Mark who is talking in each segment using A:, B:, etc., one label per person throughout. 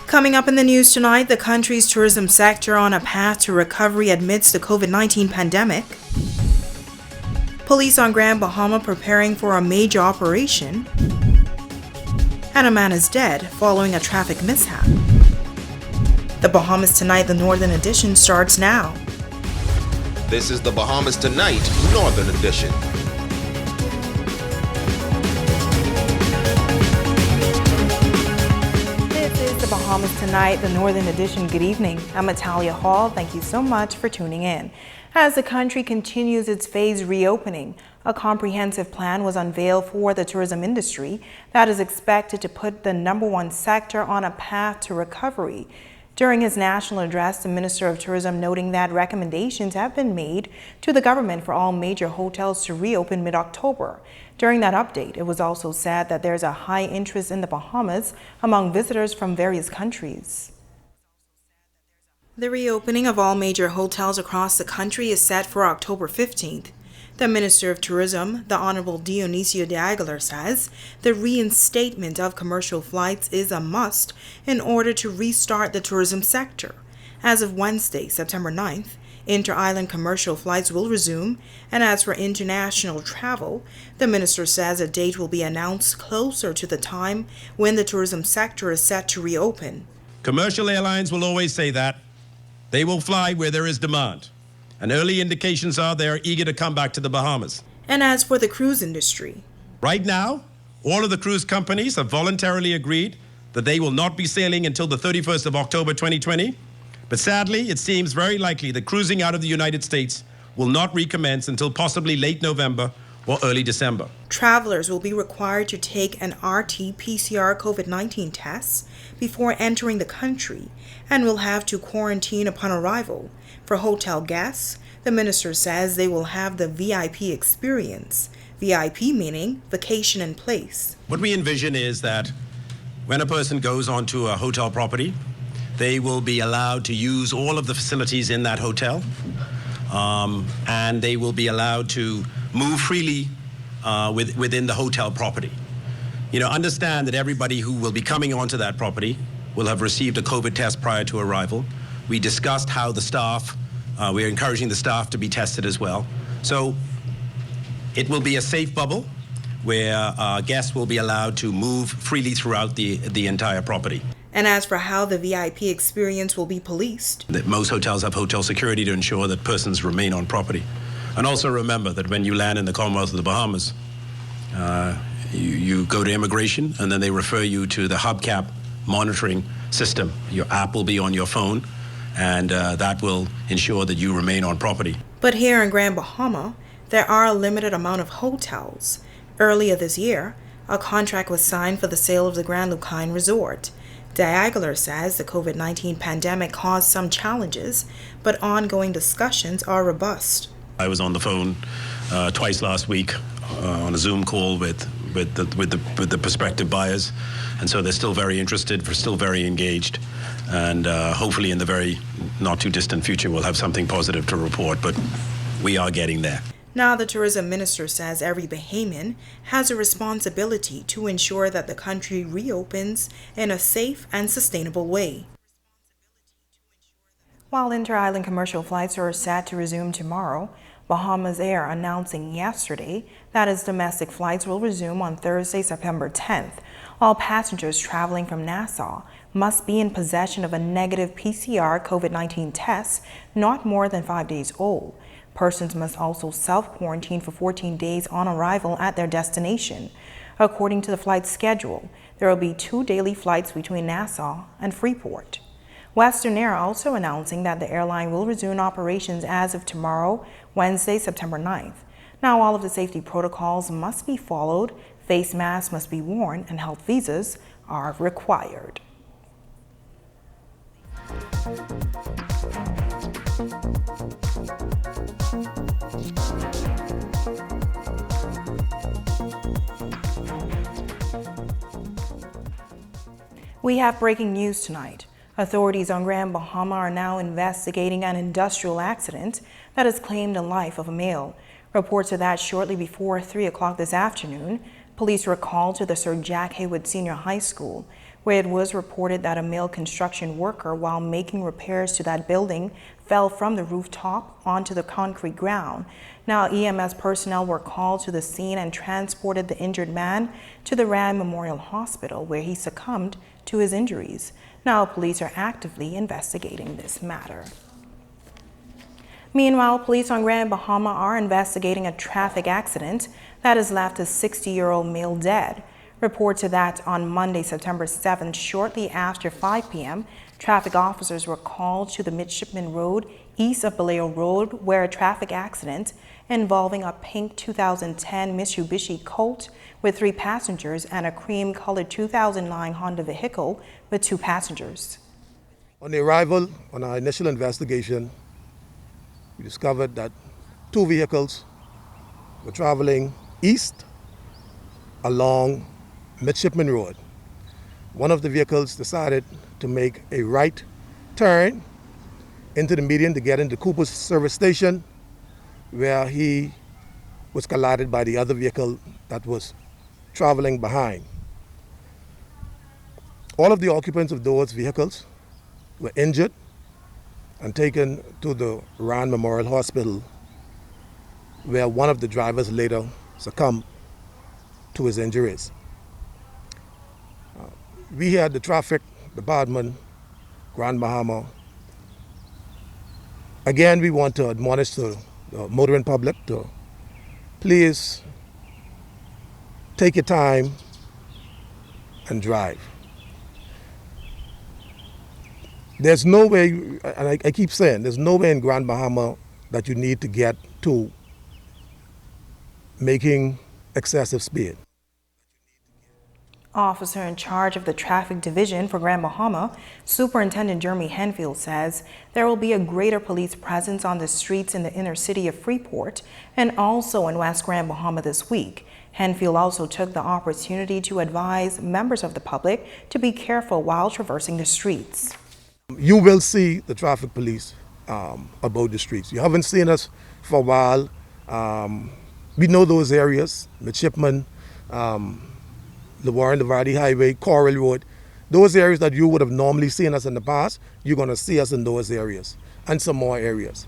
A: Coming up in the news tonight, the country's tourism sector on a path to recovery amidst the COVID-19 pandemic. Police on Grand Bahama preparing for a major operation. And a man is dead following a traffic mishap. The Bahamas Tonight, the Northern Edition, starts now.
B: This is the Bahamas Tonight, Northern Edition.
A: The Bahamas Tonight, the Northern Edition. Good evening. I'm Natalia Hall. Thank you so much for tuning in. As the country continues its phased reopening, a comprehensive plan was unveiled for the tourism industry that is expected to put the #1 sector on a path to recovery. During his national address, the Minister of Tourism noting that recommendations have been made to the government for all major hotels to reopen mid-October. During that update, it was also said that there's a high interest in the Bahamas among visitors from various countries. The reopening of all major hotels across the country is set for October 15th. The Minister of Tourism, the Honorable Dionisio de Aguilar, says the reinstatement of commercial flights is a must in order to restart the tourism sector. As of Wednesday, September 9th, inter-island commercial flights will resume, and as for international travel, the minister says a date will be announced closer to the time when the tourism sector is set to reopen.
C: Commercial airlines will always say that. They will fly where there is demand, and early indications are they are eager to come back to the Bahamas.
A: And as for the cruise industry,
C: right now, all of the cruise companies have voluntarily agreed that they will not be sailing until the 31st of October 2020. But sadly, it seems very likely that cruising out of the United States will not recommence until possibly late November or early December.
A: Travelers will be required to take an RT-PCR COVID-19 test before entering the country and will have to quarantine upon arrival. For hotel guests, the minister says they will have the VIP experience. VIP meaning vacation in place.
C: What we envision is that when a person goes onto a hotel property, they will be allowed to use all of the facilities in that hotel, and they will be allowed to move freely within the hotel property. Understand that everybody who will be coming onto that property will have received a COVID test prior to arrival. We discussed how the staff, we're encouraging the staff to be tested as well. So it will be a safe bubble where guests will be allowed to move freely throughout the entire property.
A: And as for how the VIP experience will be policed,
C: that most hotels have hotel security to ensure that persons remain on property. And also remember that when you land in the Commonwealth of the Bahamas, you go to immigration and then they refer you to the hubcap monitoring system. Your app will be on your phone, and that will ensure that you remain on property.
A: But here in Grand Bahama, there are a limited amount of hotels. Earlier this year, a contract was signed for the sale of the Grand Lucine Resort. De Aguilar says the COVID-19 pandemic caused some challenges, but ongoing discussions are robust.
C: I was on the phone twice last week on a Zoom call with the prospective buyers, and so they're still very interested, we're still very engaged, and hopefully in the very not too distant future we'll have something positive to report, but we are getting there.
A: Now, the tourism minister says every Bahamian has a responsibility to ensure that the country reopens in a safe and sustainable way. While inter-island commercial flights are set to resume tomorrow, Bahamas Air announcing yesterday that its domestic flights will resume on Thursday, September 10th. All passengers traveling from Nassau must be in possession of a negative PCR COVID-19 test not more than 5 days old. Persons must also self-quarantine for 14 days on arrival at their destination. According to the flight schedule, there will be 2 daily flights between Nassau and Freeport. Western Air also announcing that the airline will resume operations as of tomorrow, Wednesday, September 9th. Now, all of the safety protocols must be followed, face masks must be worn, and health visas are required. We have breaking news tonight. Authorities on Grand Bahama are now investigating an industrial accident that has claimed the life of a male. Reports of that shortly before 3 o'clock this afternoon. Police were called to the Sir Jack Haywood Senior High School, where it was reported that a male construction worker, while making repairs to that building, fell from the rooftop onto the concrete ground. Now, EMS personnel were called to the scene and transported the injured man to the Rand Memorial Hospital, where he succumbed to his injuries. Now, police are actively investigating this matter. Meanwhile, police on Grand Bahama are investigating a traffic accident that has left a 60-year-old male dead. Reports of that on Monday, September 7th, shortly after 5 p.m., traffic officers were called to the Midshipman Road east of Vallejo Road, where a traffic accident involving a pink 2010 Mitsubishi Colt with 3 passengers and a cream-colored 2009 Honda vehicle with 2 passengers.
D: On the arrival, on our initial investigation, we discovered that 2 vehicles were traveling east along Midshipman Road. One of the vehicles decided to make a right turn into the median to get into Cooper's service station, where he was collided by the other vehicle that was traveling behind. All of the occupants of those vehicles were injured and taken to the Rand Memorial Hospital, where one of the drivers later succumbed to his injuries. We here at the Traffic Department, Grand Bahama, again, we want to admonish the motoring public to please take your time and drive. There's no way, and I keep saying, there's no way in Grand Bahama that you need to get to making excessive speed.
A: Officer in charge of the traffic division for Grand Bahama, Superintendent Jeremy Henfield, says there will be a greater police presence on the streets in the inner city of Freeport and also in West Grand Bahama this week. Henfield also took the opportunity to advise members of the public to be careful while traversing the streets.
D: You will see the traffic police about the streets. You haven't seen us for a while. We know those areas, Midshipman, the Warren Lavardi Highway, Coral Road, those areas that you would have normally seen us in the past, you're going to see us in those areas and some more areas.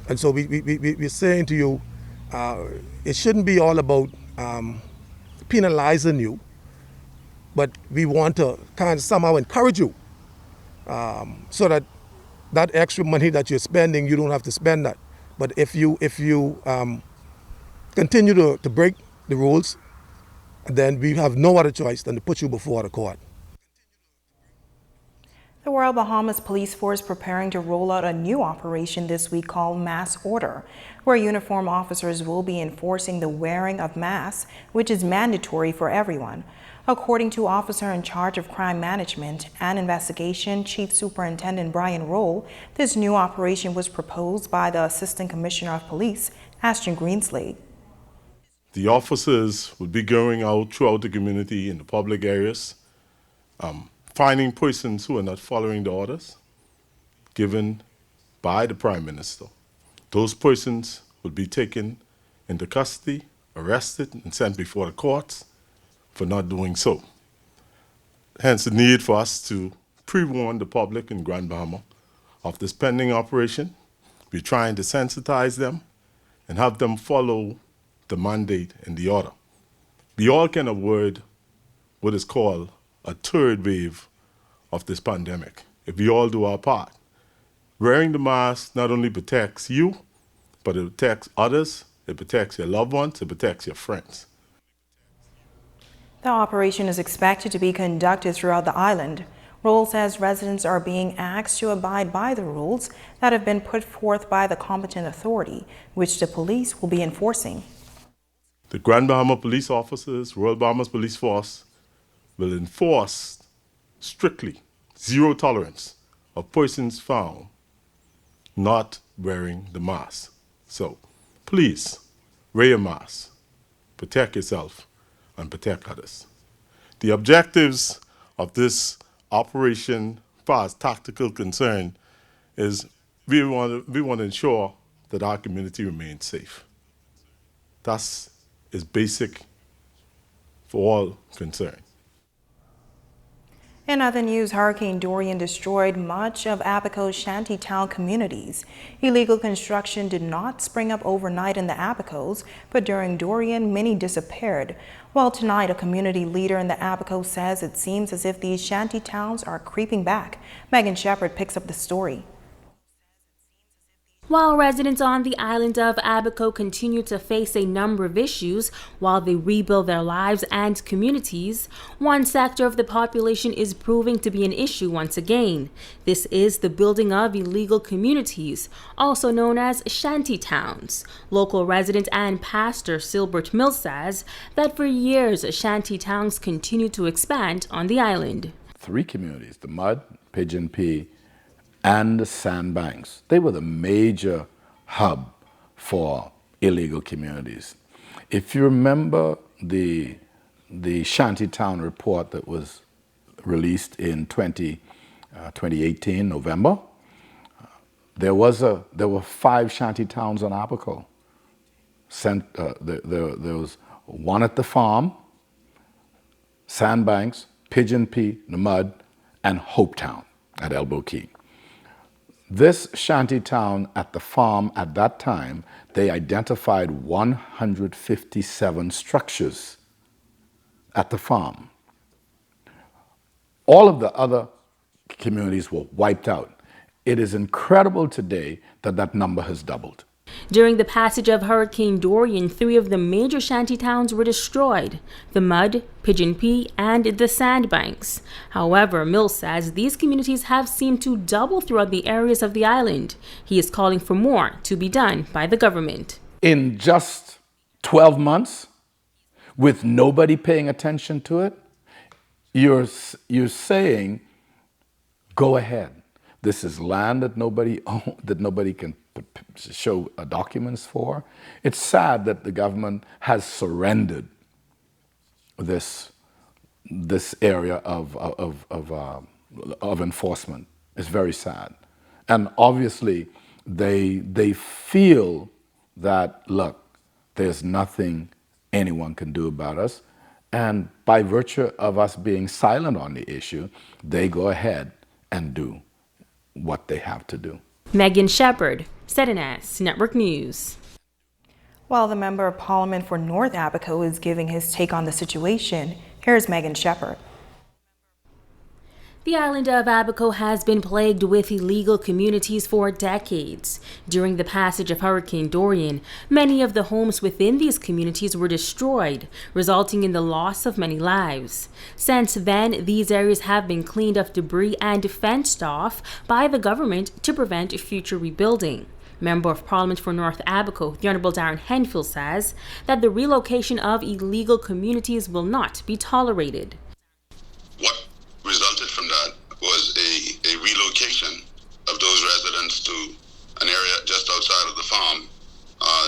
D: And so we're saying to you, it shouldn't be all about penalizing you, but we want to kind of somehow encourage you so that that extra money that you're spending, you don't have to spend that. But if you continue to break the rules, then we have no other choice than to put you before the court.
A: The Royal Bahamas Police Force preparing to roll out a new operation this week called Mass Order, where uniformed officers will be enforcing the wearing of masks, which is mandatory for everyone. According to Officer in charge of Crime Management and Investigation, Chief Superintendent Brian Roll, this new operation was proposed by the Assistant Commissioner of Police, Ashton Greenslade.
E: The officers will be going out throughout the community in the public areas, finding persons who are not following the orders given by the Prime Minister. Those persons will be taken into custody, arrested, and sent before the courts for not doing so. Hence the need for us to pre-warn the public in Grand Bahama of this pending operation. We're trying to sensitize them and have them follow the mandate and the order. We all can avoid what is called a third wave of this pandemic if we all do our part. Wearing the mask not only protects you, but it protects others, it protects your loved ones, it protects your friends.
A: The operation is expected to be conducted throughout the island. Roll says residents are being asked to abide by the rules that have been put forth by the competent authority, which the police will be enforcing.
E: The Grand Bahama police officers, Royal Bahamas Police Force, will enforce strictly zero tolerance of persons found not wearing the mask. So please wear your mask, protect yourself, and protect others. The objectives of this operation, as far as tactical concern, is we want to ensure that our community remains safe. That's is basic for all concerned.
A: In other news, Hurricane Dorian destroyed much of Abaco's shantytown communities. Illegal construction did not spring up overnight in the Abacos, but during Dorian, many disappeared. Well, tonight, a community leader in the Abaco says it seems as if these shantytowns are creeping back. Megan Shepard picks up the story.
F: While residents on the island of Abaco continue to face a number of issues while they rebuild their lives and communities, one sector of the population is proving to be an issue once again. This is the building of illegal communities, also known as shantytowns. Local resident and pastor Silbert Mill says that for years, shantytowns continue to expand on the island.
G: 3 communities, the Mud, Pigeon Pea, and the Sandbanks. They were the major hub for illegal communities. If you remember the Shantytown report that was released in 2018, November, there were 5 shantytowns on Abaco. There was one at the farm, Sandbanks, Pigeon Pea, the Mud, and Hopetown at Elbow Key. This shantytown at the farm at that time, they identified 157 structures at the farm. All of the other communities were wiped out. It is incredible today that that number has doubled.
F: During the passage of Hurricane Dorian, 3 of the major shantytowns were destroyed: the Mud, Pigeon Pea, and the Sandbanks. However, Mills says these communities have seemed to double throughout the areas of the island. He is calling for more to be done by the government.
G: In just 12 months, with nobody paying attention to it, you're saying, go ahead. This is land that nobody can show documents for. It's sad that the government has surrendered this area of enforcement. It's very sad, and obviously they feel that, look, there's nothing anyone can do about us, and by virtue of us being silent on the issue, they go ahead and do what they have to do.
F: Megan Shepard, ZNS Network News.
A: While the Member of Parliament for North Abaco is giving his take on the situation, here's Megan Shepard.
F: The island of Abaco has been plagued with illegal communities for decades. During the passage of Hurricane Dorian, many of the homes within these communities were destroyed, resulting in the loss of many lives. Since then, these areas have been cleaned of debris and fenced off by the government to prevent future rebuilding. Member of Parliament for North Abaco, the Honourable Darren Henfield, says that the relocation of illegal communities will not be tolerated.
H: What resulted from that was a relocation of those residents to an area just outside of the farm,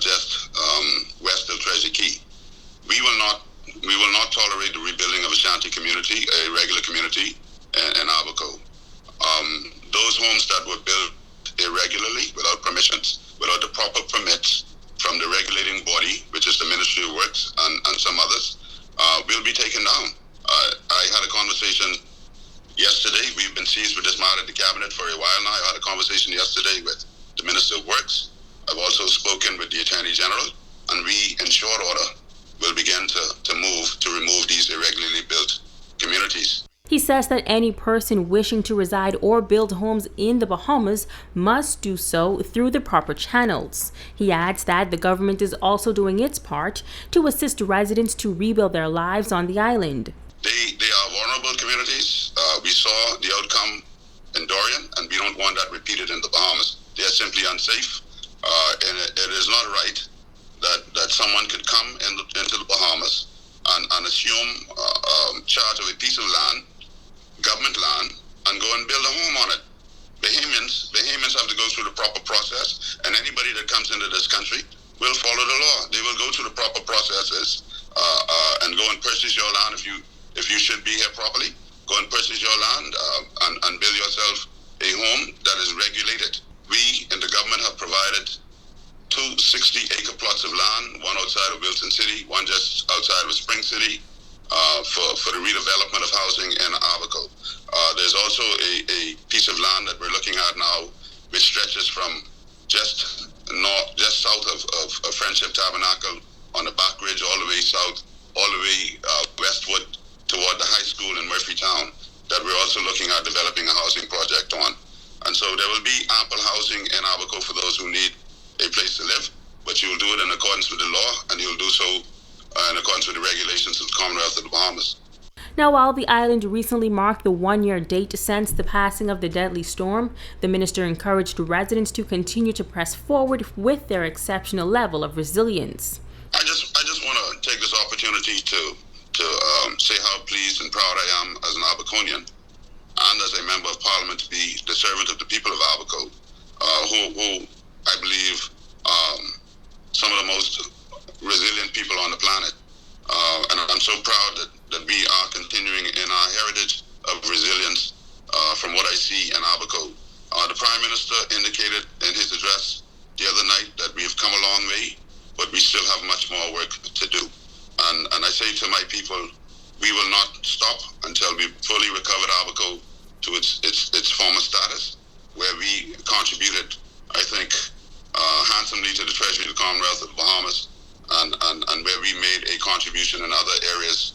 H: just west of Treasure Key. We will not tolerate the rebuilding of a shanty community, a regular community in Abaco. Those homes that were built irregularly, without permissions, without the proper permits from the regulating body, which is the Ministry of Works and some others, will be taken down. I had a conversation yesterday. We've been seized with this matter at the cabinet for a while now. I had a conversation yesterday with the Minister of Works. I've also spoken with the Attorney General, and we, in short order, will begin to remove these irregularly built communities.
F: He says that any person wishing to reside or build homes in the Bahamas must do so through the proper channels. He adds that the government is also doing its part to assist residents to rebuild their lives on the island.
H: They are vulnerable communities. We saw the outcome in Dorian, and we don't want that repeated in the Bahamas. They are simply unsafe, and it is not right that someone could come into the Bahamas and assume charge of a piece of land, government land, and go and build a home on it. Bahamians have to go through the proper process, and anybody that comes into this country will follow the law. They will go through the proper processes and go and purchase your land if you should be here properly. Go and purchase your land and build yourself a home that is regulated. We in the government have provided 2 60-acre plots of land, one outside of Wilson City, one just outside of Spring City, for the redevelopment of housing in Abaco. There's also a piece of land that we're looking at now, which stretches from just south of Friendship Tabernacle on the back ridge, all the way south, all the way westward toward the high school in Murphytown, that we're also looking at developing a housing project on. And so there will be ample housing in Abaco for those who need a place to live, but you will do it in accordance with the law, and you'll do so in accordance with the regulations of the Commonwealth of the Bahamas.
F: Now, while the island recently marked the one-year date since the passing of the deadly storm, the minister encouraged residents to continue to press forward with their exceptional level of resilience.
H: I just want to take this opportunity to say how pleased and proud I am as an Abaconian and as a member of Parliament to be the servant of the people of Abaco, who I believe some of the most resilient people on the planet. And I'm so proud that we are continuing in our heritage of resilience from what I see in Abaco. The Prime Minister indicated in his address the other night that we have come a long way, but we still have much more work to do. And I say to my people, we will not stop until we fully recovered Abaco to its former status, where we contributed, I think, handsomely to the Treasury of the Commonwealth of the Bahamas, and where we made a contribution in other areas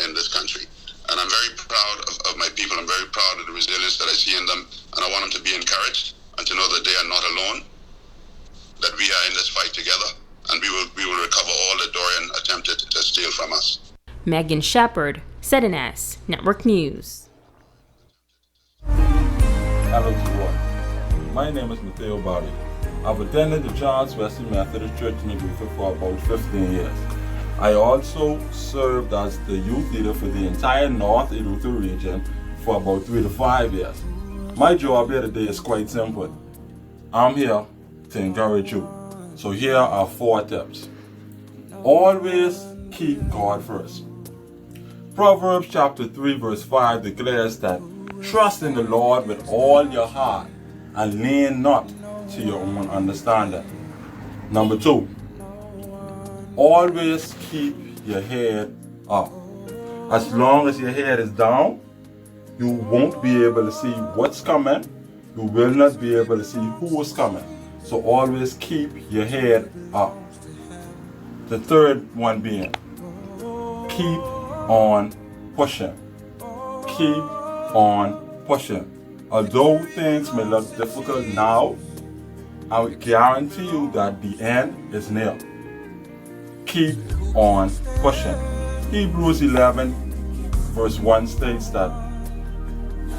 H: in this country. And I'm very proud of my people. I'm very proud of the resilience that I see in them, and I want them to be encouraged and to know that they are not alone, that we are in this fight together, and we will recover all that Dorian attempted to steal from us.
F: Megan Shepard, ZNS Network News.
I: Hello to all. My name is Mateo Barry. I've attended the Charles Wesley Methodist Church in Eleuthera for about 15 years. I also served as the youth leader for the entire North Eleuthera region for about 3 to 5 years. My job here today is quite simple. I'm here to encourage you. So here are 4 tips. Always keep God first. Proverbs chapter 3 verse 5 declares that trust in the Lord with all your heart and lean not to your own understanding. Number 2, always keep your head up. As long as your head is down, you won't be able to see what's coming. You will not be able to see who is coming. So always keep your head up. The third one being, keep on pushing. Keep on pushing. Although things may look difficult now, I would guarantee you that the end is near. Keep on pushing. Hebrews 11 verse 1 states that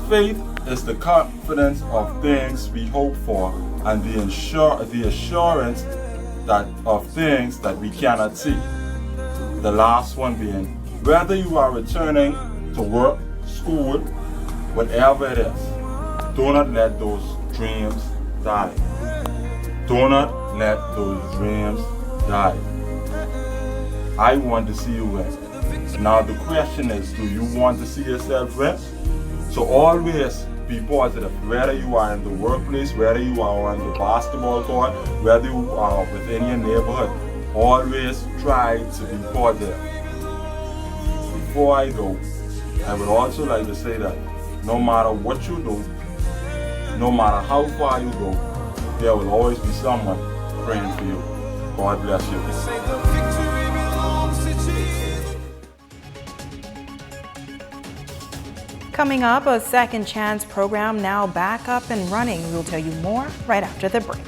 I: faith is the confidence of things we hope for and the assurance that of things that we cannot see. The last one being, whether you are returning to work, school, whatever it is, do not let those dreams die. Do not let those dreams die. I want to see you win. Now the question is, do you want to see yourself win? So always be positive, whether you are in the workplace, whether you are on the basketball court, whether you are within your neighborhood, always try to be positive. Before I go, I would also like to say that no matter what you do, no matter how far you go, there will always be someone praying for you. God bless you.
A: Coming up, a Second Chance program now back up and running. We'll tell you more right after the break.